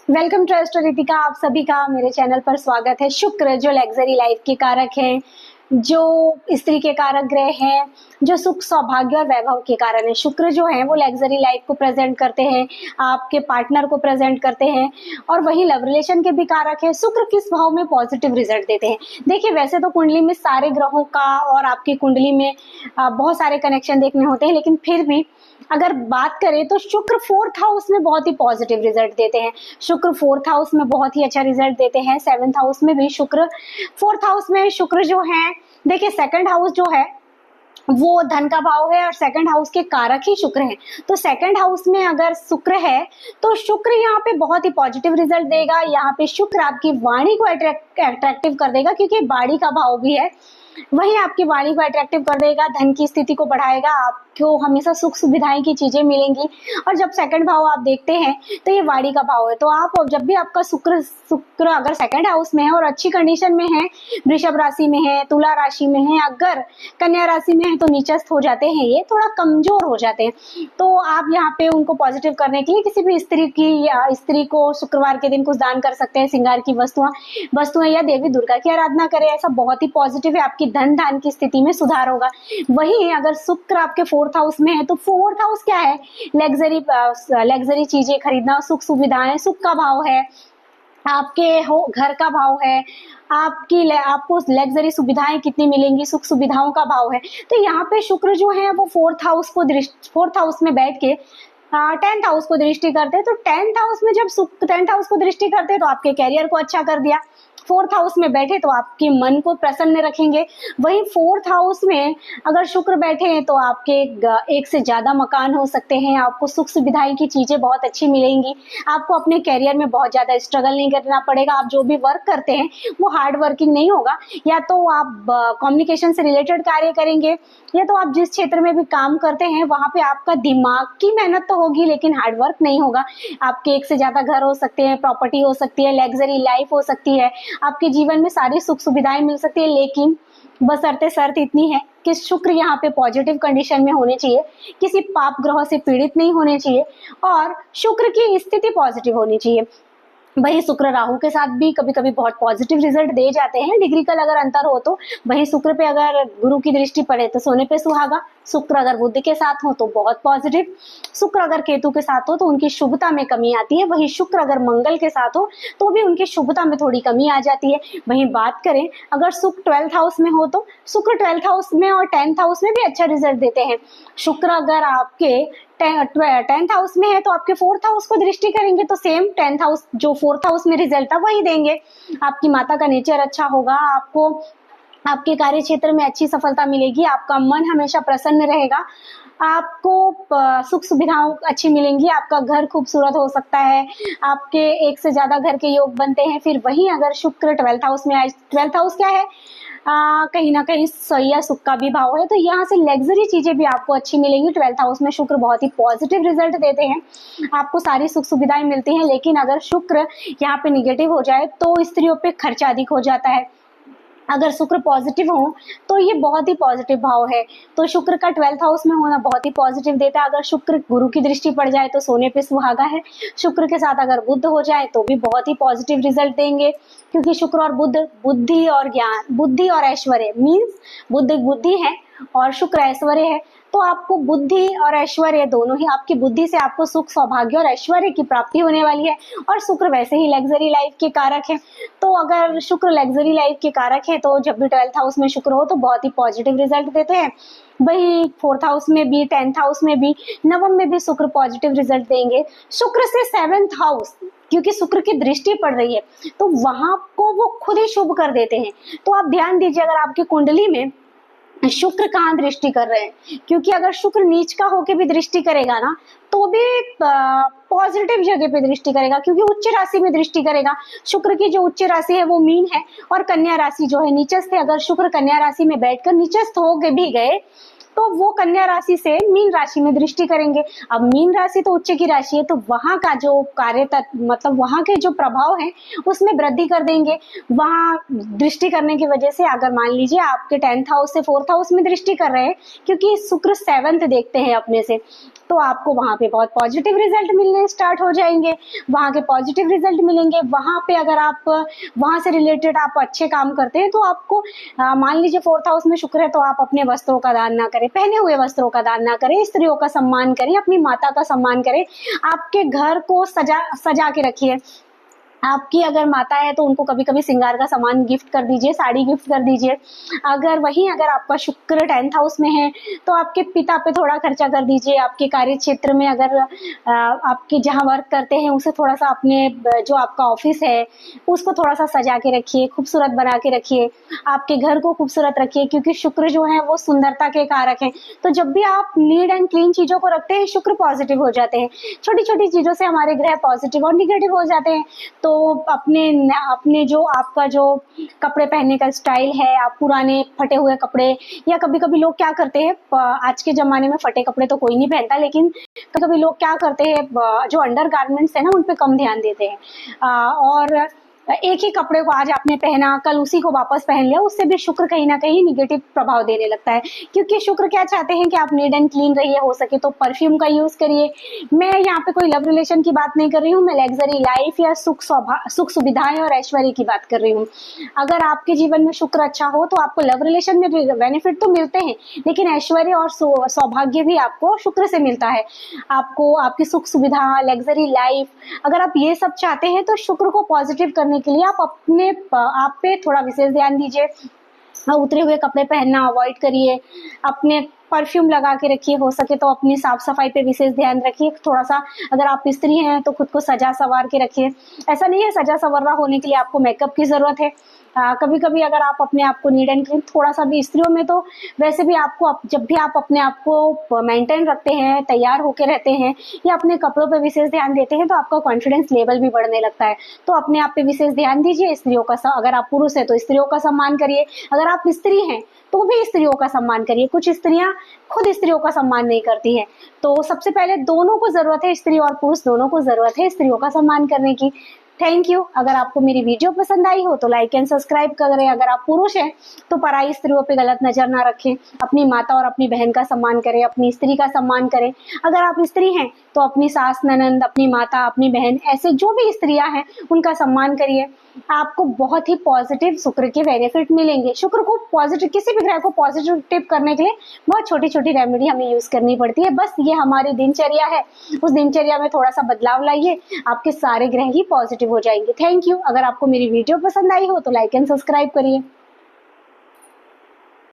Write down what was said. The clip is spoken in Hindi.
Welcome to astro Ritika. आप सभी का मेरे चैनल पर स्वागत है। शुक्र जो लग्जरी लाइफ के कारक हैं, जो स्त्री के कारक ग्रह हैं, जो सुख सौभाग्य और वैभव के कारण है। शुक्र जो है वो लग्जरी लाइफ को प्रेजेंट करते हैं, आपके पार्टनर को प्रेजेंट करते हैं और वही लव रिलेशन के भी कारक है। शुक्र किस भाव में पॉजिटिव रिजल्ट देते हैं? देखिए, वैसे तो कुंडली में सारे ग्रहों का और आपकी कुंडली में बहुत सारे कनेक्शन देखने होते हैं, लेकिन फिर भी अगर बात करें तो शुक्र फोर्थ हाउस में बहुत ही पॉजिटिव रिजल्ट देते हैं। शुक्र फोर्थ हाउस में बहुत ही अच्छा रिजल्ट देते हैं। सेवेंथ हाउस में भी शुक्र, फोर्थ हाउस में शुक्र जो है, देखिए सेकंड हाउस जो है वो धन का भाव है और सेकंड हाउस के कारक ही शुक्र है। तो सेकंड हाउस में अगर शुक्र है तो शुक्र यहाँ पे बहुत ही पॉजिटिव रिजल्ट देगा। यहाँ पे शुक्र आपकी वाणी को अट्रैक्टिव कर देगा, क्योंकि वाणी का भाव भी है, वही आपकी वाणी को अट्रैक्टिव कर देगा, धन की स्थिति को बढ़ाएगा, आपको हमेशा सुख सुविधाएं की चीजें मिलेंगी। और जब सेकंड भाव आप देखते हैं तो ये वाणी का भाव है। तो आप जब भी आपका शुक्र अगर सेकंड हाउस में है और अच्छी कंडीशन में है, वृषभ राशि में है, तुला राशि में है, अगर कन्या राशि में है तो नीचस्थ हो जाते हैं, ये थोड़ा कमजोर हो जाते हैं। तो आप यहाँ पे उनको पॉजिटिव करने के लिए किसी भी स्त्री को शुक्रवार के दिन कुछ दान कर सकते हैं। श्रृंगार की वस्तुएं या देवी दुर्गा की आराधना करें, ऐसा बहुत ही पॉजिटिव है। आपकी धन धान की स्थिति में सुधार होगा। वहीं अगर शुक्र आपके फोर्थ हाउस में है तो फोर्थ हाउस क्या है? लग्जरी चीजें खरीदना, सुख सुविधाएं, सुख का भाव है, आपके घर का भाव है, आपको लग्जरी सुविधाएं कितनी मिलेंगी, सुख सुविधाओं का भाव है। तो यहाँ पे शुक्र जो है वो फोर्थ हाउस में बैठ के टेंथ हाउस को दृष्टि करते हैं। तो टेंथ हाउस में जब टेंथ हाउस को दृष्टि करते हैं तो आपके कैरियर को अच्छा कर दिया। फोर्थ हाउस में बैठे तो आपके मन को प्रसन्न रखेंगे। वहीं फोर्थ हाउस में अगर शुक्र बैठे हैं तो आपके एक से ज्यादा मकान हो सकते हैं, आपको सुख सुविधाएं की चीजें बहुत अच्छी मिलेंगी, आपको अपने कैरियर में बहुत ज्यादा स्ट्रगल नहीं करना पड़ेगा। आप जो भी वर्क करते हैं वो हार्ड वर्किंग नहीं होगा, या तो आप कम्युनिकेशन से रिलेटेड कार्य करेंगे, या तो आप जिस क्षेत्र में भी काम करते हैं वहां पे आपका दिमाग की मेहनत तो होगी लेकिन हार्ड वर्क नहीं होगा। आपके एक से ज्यादा घर हो सकते हैं, प्रॉपर्टी हो सकती है, लग्जरी लाइफ हो सकती है, आपके जीवन में सारी सुख सुविधाएं मिल सकती है, लेकिन बशर्ते शर्त इतनी है कि शुक्र यहाँ पे पॉजिटिव कंडीशन में होने चाहिए, किसी पाप ग्रह से पीड़ित नहीं होने चाहिए और शुक्र की स्थिति पॉजिटिव होनी चाहिए। वही शुक्र राहु के साथ भी कभी कभी बहुत पॉजिटिव रिजल्ट दे जाते हैं, डिग्रिकल अगर अंतर हो तो। वही शुक्र पे अगर गुरु की दृष्टि पड़े तो सोने पे सुहागा। शुक्र अगर बुध के साथ हो तो बहुत पॉजिटिव। शुक्र अगर केतु के साथ हो तो उनकी शुभता में कमी आती है। वही शुक्र अगर मंगल के साथ हो तो भी उनकी शुभता में थोड़ी कमी आ जाती है। वहीं बात करें अगर शुक्र 12th हाउस में हो तो शुक्र 12th हाउस में और 10th हाउस में भी अच्छा रिजल्ट देते हैं। शुक्र अगर आपके 10th हाउस में है तो आपके 4th हाउस को दृष्टि करेंगे तो सेम 10th हाउस जो 4th हाउस में रिजल्ट था वही देंगे। आपकी माता का नेचर अच्छा होगा, आपको आपके कार्य क्षेत्र में अच्छी सफलता मिलेगी, आपका मन हमेशा प्रसन्न रहेगा, आपको सुख सुविधाओं अच्छी मिलेंगी, आपका घर खूबसूरत हो सकता है, आपके एक से ज्यादा घर के योग बनते हैं। फिर वहीं अगर शुक्र 12th हाउस में आए, 12th हाउस क्या है? कहीं ना कहीं सैया सुख का भी भाव है, तो यहाँ से लग्जरी चीजें भी आपको अच्छी मिलेंगी। 12th हाउस में शुक्र बहुत ही पॉजिटिव रिजल्ट देते हैं, आपको सारी सुख सुविधाएं मिलती हैं। लेकिन अगर शुक्र यहाँ पे निगेटिव हो जाए तो स्त्रियों पे खर्चा अधिक हो जाता है। अगर शुक्र पॉजिटिव हो तो ये बहुत ही पॉजिटिव भाव है, तो शुक्र का 12th हाउस में होना बहुत ही पॉजिटिव देता है। अगर शुक्र गुरु की दृष्टि पड़ जाए तो सोने पे सुहागा है। शुक्र के साथ अगर बुध हो जाए तो भी बहुत ही पॉजिटिव रिजल्ट देंगे, क्योंकि शुक्र और बुध बुद्धि और ज्ञान, बुद्धि और ऐश्वर्य मीन्स बुद्धि है और शुक्र ऐश्वर्य है। तो आपको बुद्धि और ऐश्वर्य दोनों ही, आपकी बुद्धि से आपको सुख सौभाग्य और ऐश्वर्य की प्राप्ति होने वाली है। और शुक्र वैसे ही लग्जरी लाइफ के कारक है, तो अगर शुक्र लग्जरी लाइफ के कारक है तो जब भी 12th हाउस में शुक्र हो तो बहुत ही पॉजिटिव रिजल्ट देते हैं। वही 4th हाउस में भी, 10th हाउस में भी, नवम में भी शुक्र पॉजिटिव रिजल्ट देंगे। शुक्र से 7th हाउस, क्योंकि शुक्र की दृष्टि पड़ रही है तो वहां को वो खुद ही शुभ कर देते हैं। तो आप ध्यान दीजिए, अगर आपकी कुंडली में शुक्र कहाँ दृष्टि कर रहे हैं, क्योंकि अगर शुक्र नीच का होके भी दृष्टि करेगा ना तो भी पॉजिटिव जगह पे दृष्टि करेगा, क्योंकि उच्च राशि में दृष्टि करेगा। शुक्र की जो उच्च राशि है वो मीन है और कन्या राशि जो है नीचस्थ है। अगर शुक्र कन्या राशि में बैठकर नीचस्थ हो के भी गए तो वो कन्या राशि से मीन राशि में दृष्टि करेंगे। अब मीन राशि तो उच्च की राशि है, तो वहां का जो कार्य मतलब वहां के जो प्रभाव है उसमें वृद्धि कर देंगे। वहां दृष्टि करने की वजह से अगर मान लीजिए आपके 10th हाउस से 4th हाउस में दृष्टि कर रहे हैं, क्योंकि शुक्र 7th देखते हैं अपने से, तो आपको वहां पे बहुत पॉजिटिव रिजल्ट मिलने स्टार्ट हो जाएंगे। वहां के पॉजिटिव रिजल्ट मिलेंगे। वहां पे अगर आप वहां से रिलेटेड आप अच्छे काम करते हैं तो आपको मान लीजिए 4th हाउस में शुक्र है, तो आप अपने वस्त्रों का दान ना करें, पहने हुए वस्त्रों का दान ना करें, स्त्रियों का सम्मान करें, अपनी माता का सम्मान करें, आपके घर को सजा के रखिए। आपकी अगर माता है तो उनको कभी कभी श्रृंगार का सामान गिफ्ट कर दीजिए, साड़ी गिफ्ट कर दीजिए। अगर आपका शुक्र 10th हाउस में है तो आपके पिता पे थोड़ा खर्चा कर दीजिए। आपके कार्य क्षेत्र में अगर आपके जहाँ वर्क करते हैं उसे थोड़ा सा अपने जो आपका ऑफिस है उसको थोड़ा सा सजा के रखिए, खूबसूरत बना के रखिए, आपके घर को खूबसूरत रखिए, क्योंकि शुक्र जो है वो सुंदरता के कारक है। तो जब भी आप नीट एंड क्लीन चीजों को रखते हैं शुक्र पॉजिटिव हो जाते हैं। छोटी छोटी चीजों से हमारे ग्रह पॉजिटिव और निगेटिव हो जाते हैं। तो अपने जो आपका जो कपड़े पहनने का स्टाइल है, आप पुराने फटे हुए कपड़े, या कभी कभी लोग क्या करते हैं, आज के जमाने में फटे कपड़े तो कोई नहीं पहनता, लेकिन कभी कभी लोग क्या करते हैं, जो अंडर गारमेंट्स है ना उन पे कम ध्यान देते हैं, और एक ही कपड़े को आज आपने पहना कल उसी को वापस पहन लिया, उससे भी शुक्र कहीं ना कहीं निगेटिव प्रभाव देने लगता है। क्योंकि शुक्र क्या चाहते हैं कि आप नीट एंड क्लीन रहिए, हो सके तो परफ्यूम का यूज करिए। मैं यहाँ पे कोई लव रिलेशन की बात नहीं कर रही हूँ, मैं लग्जरी लाइफ या सुख सुविधाएं और ऐश्वर्य की बात कर रही हूँ। अगर आपके जीवन में शुक्र अच्छा हो तो आपको लव रिलेशन में बेनिफिट तो मिलते हैं, लेकिन ऐश्वर्य और सौभाग्य भी आपको शुक्र से मिलता है। आपको आपकी सुख सुविधा, लग्जरी लाइफ, अगर आप ये सब चाहते हैं तो शुक्र को पॉजिटिव करने के लिए आप पे थोड़ा विशेष ध्यान दीजिए। उतरे हुए कपड़े पहनना अवॉइड करिए, अपने परफ्यूम लगा के रखिए, हो सके तो अपनी साफ सफाई पे विशेष ध्यान रखिए। थोड़ा सा अगर आप स्त्री हैं तो खुद को सजा सवार के रखिए। ऐसा नहीं है सजा सवरना होने के लिए आपको मेकअप की जरूरत है। कभी कभी अगर आप अपने आप को नीट एंड क्लीन थोड़ा सा भी, स्त्रियों में तो वैसे भी आपको जब भी आप अपने आप को मेंटेन रखते हैं, तैयार होके रहते हैं या अपने कपड़ों पे विशेष ध्यान देते हैं तो आपका कॉन्फिडेंस लेवल भी बढ़ने लगता है। तो अपने आप पे विशेष ध्यान दीजिए। स्त्रियों का अगर आप पुरुष है तो स्त्रियों का सम्मान करिए, अगर आप स्त्री हैं तो भी स्त्रियों का सम्मान करिए। कुछ स्त्रियां खुद स्त्रियों का सम्मान नहीं करती हैं, तो सबसे पहले दोनों को जरूरत है, स्त्री और पुरुष दोनों को जरूरत है स्त्रियों का सम्मान करने की। Thank you. अगर आपको मेरी वीडियो पसंद आई हो तो लाइक एंड सब्सक्राइब करें। अगर आप पुरुष हैं तो पराई स्त्रियों पे गलत नजर ना रखें, अपनी माता और अपनी बहन का सम्मान करें, अपनी स्त्री का सम्मान करें। अगर आप स्त्री हैं तो अपनी सास, ननंद, अपनी माता, अपनी बहन, ऐसे जो भी स्त्रियां हैं उनका सम्मान करिए। आपको बहुत ही पॉजिटिव शुक्र के बेनिफिट मिलेंगे। शुक्र को पॉजिटिव, किसी भी ग्रह को पॉजिटिव करने के लिए बहुत छोटी छोटी रेमेडी हमें यूज करनी पड़ती है। बस ये हमारी दिनचर्या है, उस दिनचर्या में थोड़ा सा बदलाव लाइए, आपके सारे ग्रह ही पॉजिटिव हो जाएंगे। Thank you. अगर आपको मेरी वीडियो पसंद आई हो तो लाइक एंड सब्सक्राइब करिए।